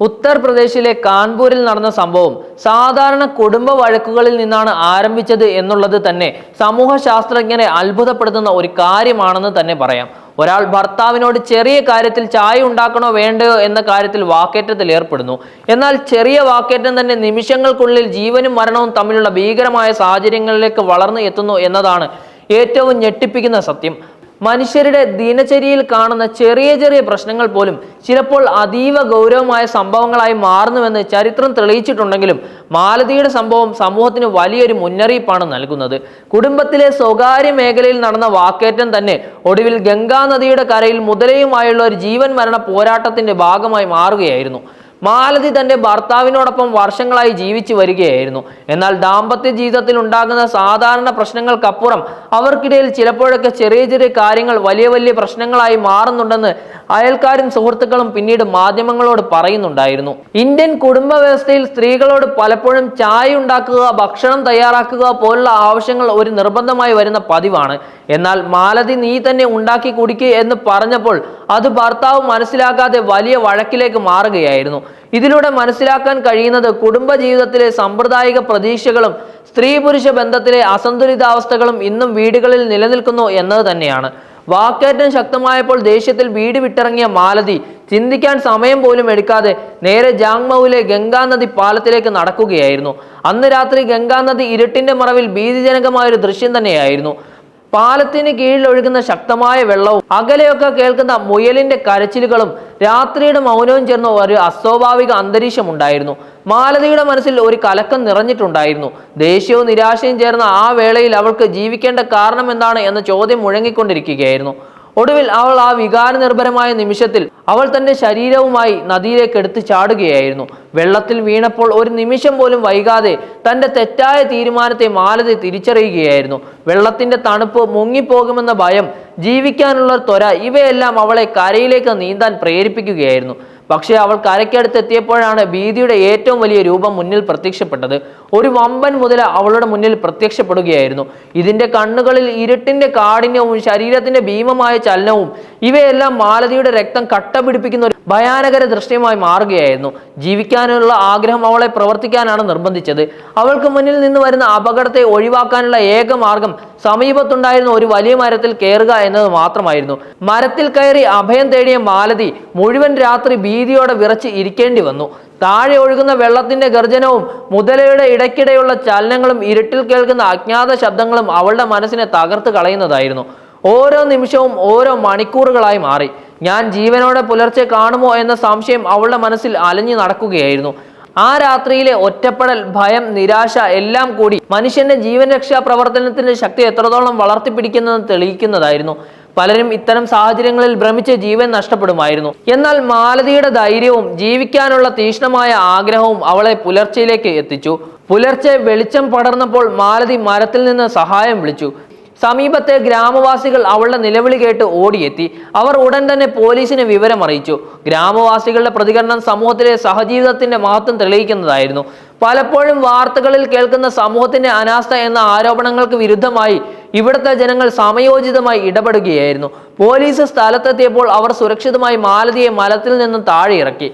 ഉത്തർപ്രദേശിലെ കാൺപൂരിൽ നടന്ന സംഭവം സാധാരണ കുടുംബ വഴക്കുകളിൽ നിന്നാണ് ആരംഭിച്ചത് എന്നുള്ളത് തന്നെ സമൂഹ ശാസ്ത്രജ്ഞരെ അത്ഭുതപ്പെടുത്തുന്ന ഒരു കാര്യമാണെന്ന് തന്നെ പറയാം. ഒരാൾ ഭർത്താവിനോട് ചെറിയ കാര്യത്തിൽ ചായ ഉണ്ടാക്കണോ വേണ്ടയോ എന്ന കാര്യത്തിൽ വാക്കേറ്റത്തിൽ ഏർപ്പെടുന്നു. എന്നാൽ ചെറിയ വാക്കേറ്റം തന്നെ നിമിഷങ്ങൾക്കുള്ളിൽ ജീവനും മരണവും തമ്മിലുള്ള ഭീകരമായ സാഹചര്യങ്ങളിലേക്ക് വളർന്നു എത്തുന്നു എന്നതാണ് ഏറ്റവും ഞെട്ടിപ്പിക്കുന്ന സത്യം. മനുഷ്യരുടെ ദിനചര്യയിൽ കാണുന്ന ചെറിയ ചെറിയ പ്രശ്നങ്ങൾ പോലും ചിലപ്പോൾ അതീവ ഗൗരവമായ സംഭവങ്ങളായി മാറുന്നുവെന്ന് ചരിത്രം തെളിയിച്ചിട്ടുണ്ടെങ്കിലും മാലതിയുടെ സംഭവം സമൂഹത്തിന് വലിയൊരു മുന്നറിയിപ്പാണ് നൽകുന്നത്. കുടുംബത്തിലെ സ്വകാര്യ മേഖലയിൽ നടന്ന വാക്കേറ്റം തന്നെ ഒടുവിൽ ഗംഗാ നദിയുടെ കരയിൽ മുതലയുമായുള്ള ഒരു ജീവൻ മരണ പോരാട്ടത്തിന്റെ ഭാഗമായി മാറുകയായിരുന്നു. മാലതി തന്റെ ഭർത്താവിനോടൊപ്പം വർഷങ്ങളായി ജീവിച്ചു വരികയായിരുന്നു. എന്നാൽ ദാമ്പത്യ ജീവിതത്തിൽ ഉണ്ടാകുന്ന സാധാരണ പ്രശ്നങ്ങൾക്കപ്പുറം അവർക്കിടയിൽ ചിലപ്പോഴൊക്കെ ചെറിയ ചെറിയ കാര്യങ്ങൾ വലിയ വലിയ പ്രശ്നങ്ങളായി മാറുന്നുണ്ടെന്ന് അയൽക്കാരും സുഹൃത്തുക്കളും പിന്നീട് മാധ്യമങ്ങളോട് പറയുന്നുണ്ടായിരുന്നു. ഇന്ത്യൻ കുടുംബ വ്യവസ്ഥയിൽ സ്ത്രീകളോട് പലപ്പോഴും ചായ ഉണ്ടാക്കുക, ഭക്ഷണം തയ്യാറാക്കുക പോലുള്ള ആവശ്യങ്ങൾ ഒരു നിർബന്ധമായി വരുന്ന പതിവാണ്. എന്നാൽ മാലതി നീ തന്നെ ഉണ്ടാക്കി കുടിക്കുക എന്ന് പറഞ്ഞപ്പോൾ അത് ഭർത്താവ് മനസ്സിലാക്കാതെ വലിയ വഴക്കിലേക്ക് മാറുകയായിരുന്നു. ഇതിലൂടെ മനസ്സിലാക്കാൻ കഴിയുന്നത് കുടുംബ ജീവിതത്തിലെ സാമ്പ്രദായിക പ്രതീക്ഷകളും സ്ത്രീ പുരുഷ ബന്ധത്തിലെ അസന്തുലിതാവസ്ഥകളും ഇന്നും വീടുകളിൽ നിലനിൽക്കുന്നു എന്നത് തന്നെയാണ്. വാക്കേറ്റം ശക്തമായപ്പോൾ ദേഷ്യത്തിൽ വീട് വിട്ടിറങ്ങിയ മാലതി ചിന്തിക്കാൻ സമയം പോലും എടുക്കാതെ നേരെ ജാങ്മൌവിലെ ഗംഗാനദി പാലത്തിലേക്ക് നടക്കുകയായിരുന്നു. അന്ന് രാത്രി ഗംഗാനദി ഇരുട്ടിന്റെ മറവിൽ ഭീതിജനകമായൊരു ദൃശ്യം തന്നെയായിരുന്നു. പാലത്തിന് കീഴിൽ ഒഴുകുന്ന ശക്തമായ വെള്ളവും അകലെയൊക്കെ കേൾക്കുന്ന മുയലിന്റെ കരച്ചിലുകളും രാത്രിയുടെ മൗനവും ചേർന്ന ഒരു അസ്വാഭാവിക അന്തരീക്ഷം ഉണ്ടായിരുന്നു. മാലതിയുടെ മനസ്സിൽ ഒരു കലക്കം നിറഞ്ഞിട്ടുണ്ടായിരുന്നു. ദേഷ്യവും നിരാശയും ചേർന്ന ആ വേളയിൽ അവൾക്ക് ജീവിക്കേണ്ട കാരണം എന്താണ് എന്ന ചോദ്യം മുഴങ്ങിക്കൊണ്ടിരിക്കുകയായിരുന്നു. ഒടുവിൽ അവൾ ആ വികാര നിർഭരമായ നിമിഷത്തിൽ അവൾ തന്റെ ശരീരവുമായി നദിയിലേക്ക് എടുത്തു ചാടുകയായിരുന്നു. വെള്ളത്തിൽ വീണപ്പോൾ ഒരു നിമിഷം പോലും വൈകാതെ തന്റെ തെറ്റായ തീരുമാനത്തെ മാലതി തിരിച്ചറിയുകയായിരുന്നു. വെള്ളത്തിന്റെ തണുപ്പ്, മുങ്ങിപ്പോകുമെന്ന ഭയം, ജീവിക്കാനുള്ള ത്വര ഇവയെല്ലാം അവളെ കരയിലേക്ക് നീന്താൻ പ്രേരിപ്പിക്കുകയായിരുന്നു. പക്ഷേ അവൾ കരയ്ക്കടുത്തെത്തിയപ്പോഴാണ് ഭീതിയുടെ ഏറ്റവും വലിയ രൂപം മുന്നിൽ പ്രത്യക്ഷപ്പെട്ടത്. ഒരു വമ്പൻ മുതല അവളുടെ മുന്നിൽ പ്രത്യക്ഷപ്പെടുകയായിരുന്നു. ഇതിന്റെ കണ്ണുകളിൽ ഇരുട്ടിന്റെ കാഠിന്യവും ശരീരത്തിന്റെ ഭീമമായ ചലനവും ഇവയെല്ലാം മാലതിയുടെ രക്തം കട്ട പിടിപ്പിക്കുന്ന ഒരു ഭയാനകര ദൃശ്യമായി മാറുകയായിരുന്നു. ജീവിക്കാനുള്ള ആഗ്രഹം അവളെ പ്രവർത്തിക്കാനാണ് നിർബന്ധിച്ചത്. അവൾക്ക് മുന്നിൽ നിന്ന് വരുന്ന അപകടത്തെ ഒഴിവാക്കാനുള്ള ഏക മാർഗം സമീപത്തുണ്ടായിരുന്ന ഒരു വലിയ മരത്തിൽ കയറുക എന്നത് മാത്രമായിരുന്നു. മരത്തിൽ കയറി അഭയം തേടിയ മാലതി മുഴുവൻ രാത്രി ഭീതിയോടെ വിറച്ച് ഇരിക്കേണ്ടി വന്നു. താഴെ ഒഴുകുന്ന വെള്ളത്തിന്റെ ഗർജനവും മുതലയുടെ ഇടയ്ക്കിടെയുള്ള ചലനങ്ങളും ഇരുട്ടിൽ കേൾക്കുന്ന അജ്ഞാത ശബ്ദങ്ങളും അവളുടെ മനസ്സിനെ തകർത്ത് കളയുന്നതായിരുന്നു. ഓരോ നിമിഷവും ഓരോ മണിക്കൂറുകളായി മാറി. ഞാൻ ജീവനോടെ പുലർച്ചെ കാണുമോ എന്ന സംശയം അവളുടെ മനസ്സിൽ അലഞ്ഞു നടക്കുകയായിരുന്നു. ആ രാത്രിയിലെ ഒറ്റപ്പെടൽ, ഭയം, നിരാശ എല്ലാം കൂടി മനുഷ്യന്റെ ജീവൻ രക്ഷാ പ്രവർത്തനത്തിന്റെ ശക്തി എത്രത്തോളം വളർത്തിപ്പിടിക്കുന്നതെന്ന് തെളിയിക്കുന്നതായിരുന്നു. പലരും ഇത്തരം സാഹചര്യങ്ങളിൽ ഭ്രമിച്ച് ജീവൻ നഷ്ടപ്പെടുമായിരുന്നു. എന്നാൽ മാലതിയുടെ ധൈര്യവും ജീവിക്കാനുള്ള തീക്ഷ്ണമായ ആഗ്രഹവും അവളെ പുലർച്ചയിലേക്ക് എത്തിച്ചു. പുലർച്ചെ വെളിച്ചം പടർന്നപ്പോൾ മാലതി മരത്തിൽ നിന്ന് സഹായം വിളിച്ചു. സമീപത്തെ ഗ്രാമവാസികൾ അവളുടെ നിലവിളി കേട്ട് ഓടിയെത്തി. അവർ ഉടൻ തന്നെ പോലീസിനെ വിവരം അറിയിച്ചു. ഗ്രാമവാസികളുടെ പ്രതികരണം സമൂഹത്തിലെ സഹജീവിതത്തിന്റെ മഹത്വം തെളിയിക്കുന്നതായിരുന്നു. പലപ്പോഴും വാർത്തകളിൽ കേൾക്കുന്ന സമൂഹത്തിന്റെ അനാസ്ഥ എന്ന ആരോപണങ്ങൾക്ക് വിരുദ്ധമായി ഇവിടുത്തെ ജനങ്ങൾ സമയോചിതമായി ഇടപെടുകയായിരുന്നു. പോലീസ് സ്ഥലത്തെത്തിയപ്പോൾ അവർ സുരക്ഷിതമായി മാലതിയെ മരത്തിൽ നിന്നും താഴെ ഇറക്കി.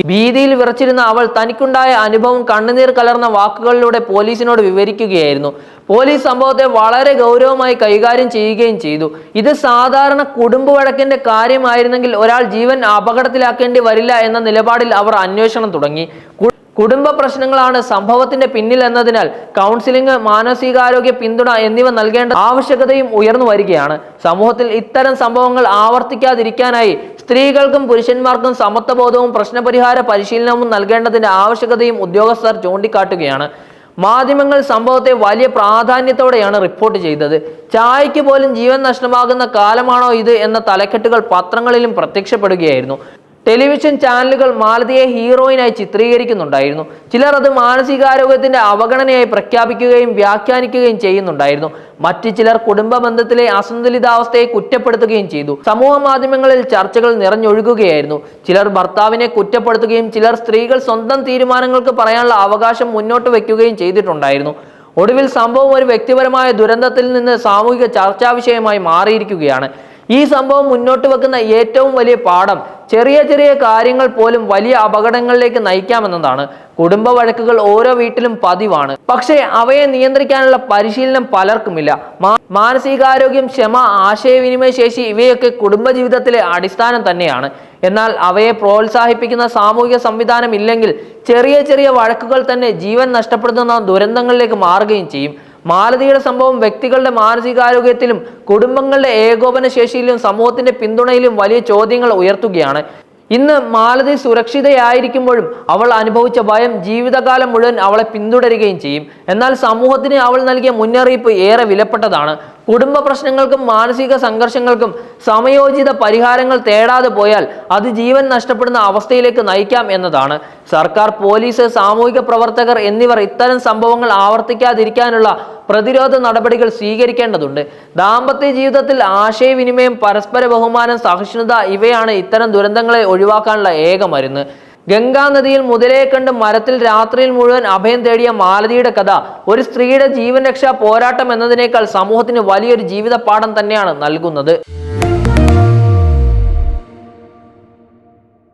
ഭീതിയിൽ വിറച്ചിരുന്ന അവൾ തനിക്കുണ്ടായ അനുഭവം കണ്ണുനീർ കലർന്ന വാക്കുകളിലൂടെ പോലീസിനോട് വിവരിക്കുകയായിരുന്നു. പോലീസ് സംഭവത്തെ വളരെ ഗൗരവമായി കൈകാര്യം ചെയ്യുകയും ചെയ്തു. ഇത് സാധാരണ കുടുംബ വഴക്കിന്റെ കാര്യമായിരുന്നെങ്കിൽ ഒരാൾ ജീവൻ അപകടത്തിലാക്കേണ്ടി വരില്ല എന്ന നിലപാടിൽ അവർ അന്വേഷണം തുടങ്ങി. കുടുംബ പ്രശ്നങ്ങളാണ് സംഭവത്തിന്റെ പിന്നിൽ എന്നതിനാൽ കൗൺസിലിംഗ്, മാനസികാരോഗ്യ പിന്തുണ എന്നിവ നൽകേണ്ട ആവശ്യകതയും ഉയർന്നു വരികയാണ്. സമൂഹത്തിൽ ഇത്തരം സംഭവങ്ങൾ ആവർത്തിക്കാതിരിക്കാനായി സ്ത്രീകൾക്കും പുരുഷന്മാർക്കും സമത്വബോധവും പ്രശ്നപരിഹാര പരിശീലനവും നൽകേണ്ടതിന്റെ ആവശ്യകതയും ഉദ്യോഗസ്ഥർ ചൂണ്ടിക്കാട്ടുകയാണ്. മാധ്യമങ്ങൾ സംഭവത്തെ വലിയ പ്രാധാന്യത്തോടെയാണ് റിപ്പോർട്ട് ചെയ്തത്. ചായയ്ക്ക് പോലും ജീവൻ നഷ്ടമാകുന്ന കാലമാണോ ഇത് എന്ന തലക്കെട്ടുകൾ പത്രങ്ങളിലും പ്രത്യക്ഷപ്പെടുകയായിരുന്നു. ടെലിവിഷൻ ചാനലുകൾ മാലതിയെ ഹീറോയിനായി ചിത്രീകരിക്കുന്നുണ്ടായിരുന്നു. ചിലർ അത് മാനസികാരോഗ്യത്തിന്റെ അവഗണനയായി പ്രഖ്യാപിക്കുകയും വ്യാഖ്യാനിക്കുകയും ചെയ്യുന്നുണ്ടായിരുന്നു. മറ്റു ചിലർ കുടുംബ ബന്ധത്തിലെ അസന്തുലിതാവസ്ഥയെ കുറ്റപ്പെടുത്തുകയും ചെയ്തു. സമൂഹ മാധ്യമങ്ങളിൽ ചർച്ചകൾ നിറഞ്ഞൊഴുകുകയായിരുന്നു. ചിലർ ഭർത്താവിനെ കുറ്റപ്പെടുത്തുകയും ചിലർ സ്ത്രീകൾ സ്വന്തം തീരുമാനങ്ങൾക്ക് പറയാനുള്ള അവകാശം മുന്നോട്ട് വയ്ക്കുകയും ചെയ്തിട്ടുണ്ടായിരുന്നു. ഒടുവിൽ സംഭവം ഒരു വ്യക്തിപരമായ ദുരന്തത്തിൽ നിന്ന് സാമൂഹിക ചർച്ചാ വിഷയമായി മാറിയിരിക്കുകയാണ്. ഈ സംഭവം മുന്നോട്ട് വെക്കുന്ന ഏറ്റവും വലിയ പാഠം ചെറിയ ചെറിയ കാര്യങ്ങൾ പോലും വലിയ അപകടങ്ങളിലേക്ക് നയിക്കാമെന്നതാണ്. കുടുംബ വഴക്കുകൾ ഓരോ വീട്ടിലും പതിവാണ്. പക്ഷേ അവയെ നിയന്ത്രിക്കാനുള്ള പരിശീലനം പലർക്കുമില്ല. മാനസികാരോഗ്യം, ക്ഷമ, ആശയവിനിമയ ശേഷി ഇവയൊക്കെ കുടുംബജീവിതത്തിലെ അടിസ്ഥാനം തന്നെയാണ്. എന്നാൽ അവയെ പ്രോത്സാഹിപ്പിക്കുന്ന സാമൂഹിക സംവിധാനം ഇല്ലെങ്കിൽ ചെറിയ ചെറിയ വഴക്കുകൾ തന്നെ ജീവൻ നഷ്ടപ്പെടുത്തുന്ന ദുരന്തങ്ങളിലേക്ക് മാറുകയും ചെയ്യും. മാലതിയുടെ സംഭവം വ്യക്തികളുടെ മാനസികാരോഗ്യത്തിലും കുടുംബങ്ങളുടെ ഏകോപന ശേഷിയിലും സമൂഹത്തിന്റെ പിന്തുണയിലും വലിയ ചോദ്യങ്ങൾ ഉയർത്തുകയാണ്. ഇന്ന് മാലതി സുരക്ഷിതയായിരിക്കുമ്പോഴും അവൾ അനുഭവിച്ച ഭയം ജീവിതകാലം മുഴുവൻ അവളെ പിന്തുടരുകയും ചെയ്യും. എന്നാൽ സമൂഹത്തിന് അവൾ നൽകിയ മുന്നറിയിപ്പ് ഏറെ വിലപ്പെട്ടതാണ്. കുടുംബ പ്രശ്നങ്ങൾക്കും മാനസിക സംഘർഷങ്ങൾക്കും സമയോചിത പരിഹാരങ്ങൾ തേടാതെ പോയാൽ അത് ജീവൻ നഷ്ടപ്പെടുന്ന അവസ്ഥയിലേക്ക് നയിക്കാം എന്നതാണ്. സർക്കാർ, പോലീസ്, സാമൂഹിക പ്രവർത്തകർ എന്നിവർ ഇത്തരം സംഭവങ്ങൾ ആവർത്തിക്കാതിരിക്കാനുള്ള പ്രതിരോധ നടപടികൾ സ്വീകരിക്കേണ്ടതുണ്ട്. ദാമ്പത്യ ജീവിതത്തിൽ ആശയവിനിമയം, പരസ്പര ബഹുമാനം, സഹിഷ്ണുത ഇവയാണ് ഇത്തരം ദുരന്തങ്ങളെ ഒഴിവാക്കാനുള്ള ഏക മരുന്ന്. ഗംഗാനദിയിൽ മുതലയെ കണ്ട് മരത്തിൽ രാത്രിയിൽ മുഴുവൻ അഭയം തേടിയ മാലതിയുടെ കഥ ഒരു സ്ത്രീയുടെ ജീവൻ രക്ഷാ പോരാട്ടം എന്നതിനേക്കാൾ സമൂഹത്തിന് വലിയൊരു ജീവിത പാഠം തന്നെയാണ് നൽകുന്നത്.